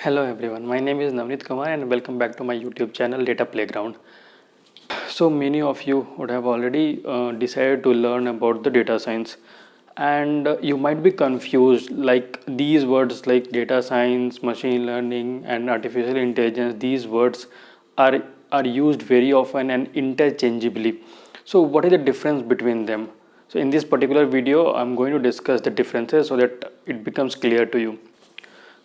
Hello everyone, my name is Navneet Kumar and welcome back to my YouTube channel Data Playground. So many of you would have already decided to learn about the data science, and you might be confused, like these words like data science, machine learning and artificial intelligence, these words are used very often and interchangeably. So what is the difference between them? So in this particular video I'm going to discuss the differences so that it becomes clear to you.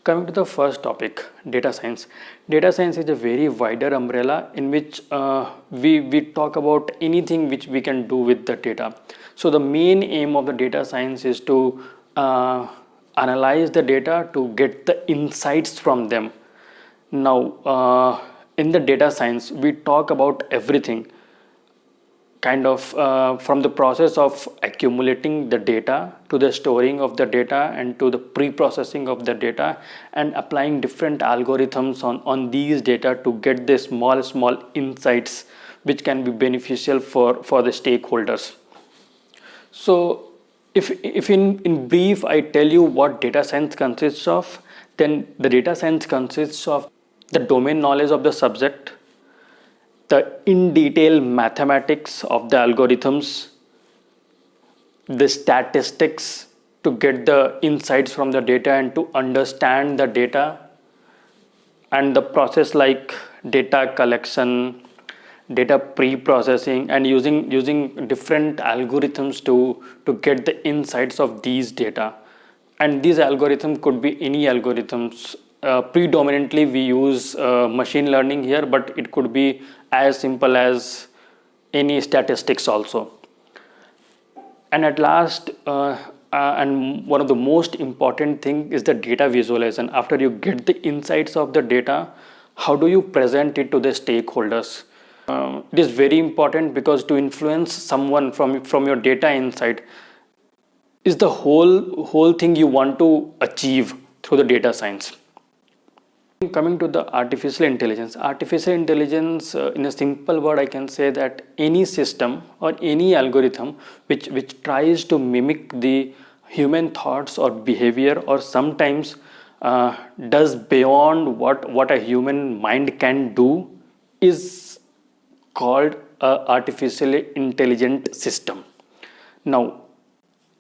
Coming to the first topic, data science. Data science is a very wider umbrella in which we talk about anything which we can do with the data. So the main aim of the data science is to analyze the data to get the insights from them. Now, in the data science, we talk about everything kind of from the process of accumulating the data to the storing of the data and to the pre-processing of the data and applying different algorithms on these data to get the small insights which can be beneficial for the stakeholders. So if in brief I tell you what data science consists of, then the data science consists of the domain knowledge of the subject, the in detail mathematics of the algorithms, the statistics to get the insights from the data and to understand the data, and the process like data collection, data pre-processing, and using different algorithms to get the insights of these data. And these algorithms could be any algorithms. Predominantly we use machine learning here, but it could be as simple as any statistics also. And at last, and one of the most important thing is the data visualization. After you get the insights of the data, how do you present it to the stakeholders? It is very important because to influence someone from your data insight is the whole thing you want to achieve through the data science. Coming to the artificial intelligence. Artificial intelligence, in a simple word, I can say that any system or any algorithm which tries to mimic the human thoughts or behavior, or sometimes does beyond what a human mind can do, is called a artificially intelligent system. Now,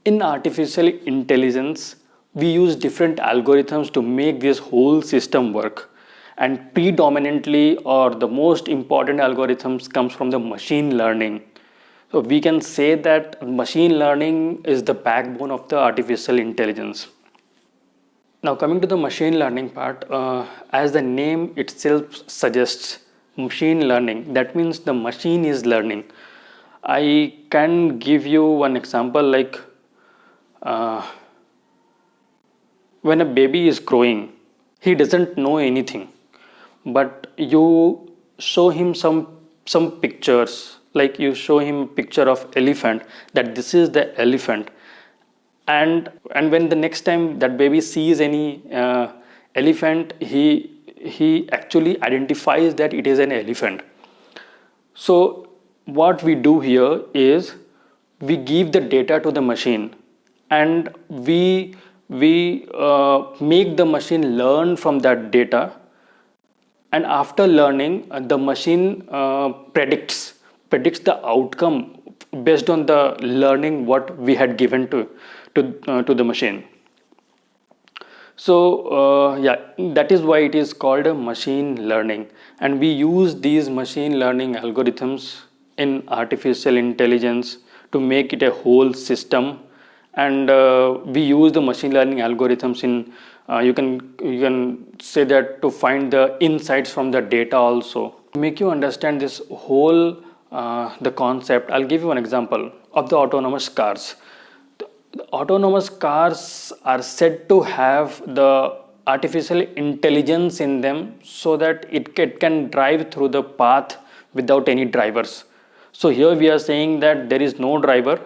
in artificial intelligence, we use different algorithms to make this whole system work, and predominantly, or the most important algorithms comes from the machine learning. So we can say that machine learning is the backbone of the artificial intelligence. Now coming to the machine learning part, as the name itself suggests, machine learning, that means the machine is learning. I can give you one example, like when a baby is growing, he doesn't know anything, but you show him some pictures, like you show him a picture of elephant, that this is the elephant, and when the next time that baby sees any elephant, he actually identifies that it is an elephant. So what we do here is we give the data to the machine, and we make the machine learn from that data, and after learning the machine predicts the outcome based on the learning what we had given to the machine. So yeah, that is why it is called a machine learning, and we use these machine learning algorithms in artificial intelligence to make it a whole system. And we use the machine learning algorithms in you can say that to find the insights from the data also. To make you understand this whole the concept, I'll give you an example of the autonomous cars. The autonomous cars are said to have the artificial intelligence in them so that it can drive through the path without any drivers. So here we are saying that there is no driver,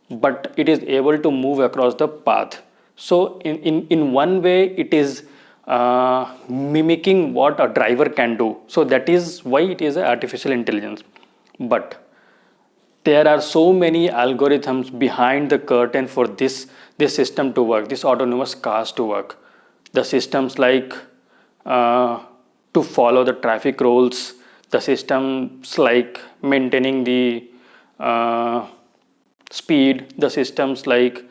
but it is able to move across the path. So in one way it is mimicking what a driver can do. So that is why it is an artificial intelligence. But there are so many algorithms behind the curtain for this system to work, this autonomous cars to work. The systems like to follow the traffic rules, the systems like maintaining the speed, the systems like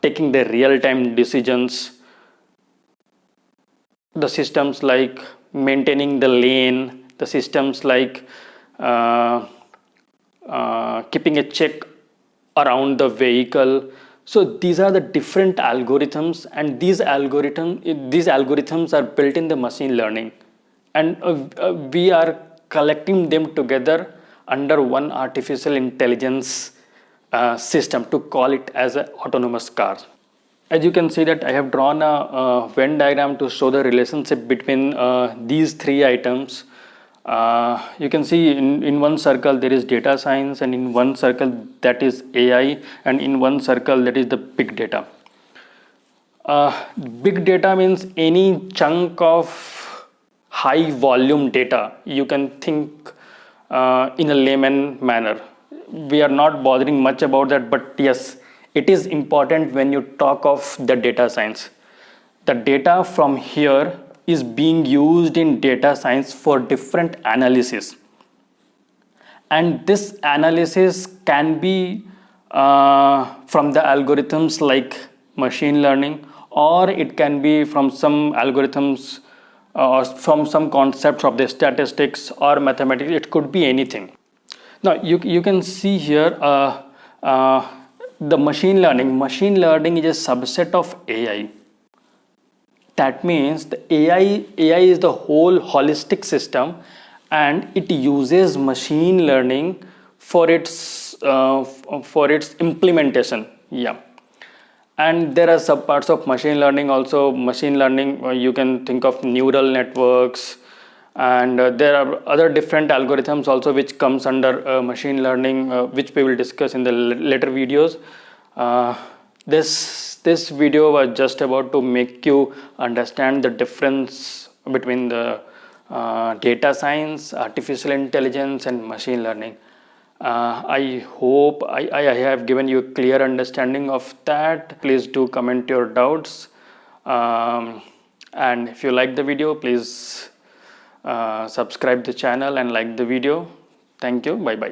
taking the real-time decisions, the systems like maintaining the lane, the systems like keeping a check around the vehicle. So these are the different algorithms, and these algorithms are built in the machine learning, and we are collecting them together under one artificial intelligence system to call it as an autonomous car. As you can see that I have drawn a Venn diagram to show the relationship between these three items. You can see in one circle there is data science, and in one circle that is AI, and in one circle that is the big data. Big data means any chunk of high volume data. You can think in a layman manner. We are not bothering much about that, but yes, it is important when you talk of the data science. The data from here is being used in data science for different analysis, and this analysis can be from the algorithms like machine learning, or it can be from some algorithms or from some concepts of the statistics or mathematics. It could be anything. Now you can see here the machine learning is a subset of AI. That means the AI is the whole holistic system, and it uses machine learning for its implementation. Yeah, and there are subparts of machine learning also. Machine learning, you can think of neural networks, and there are other different algorithms also which comes under machine learning, which we will discuss in the later videos. This video was just about to make you understand the difference between the data science, artificial intelligence, and machine learning. I hope I have given you a clear understanding of that. Please do comment your doubts, and if you like the video, please subscribe the channel and like the video. Thank you. Bye bye.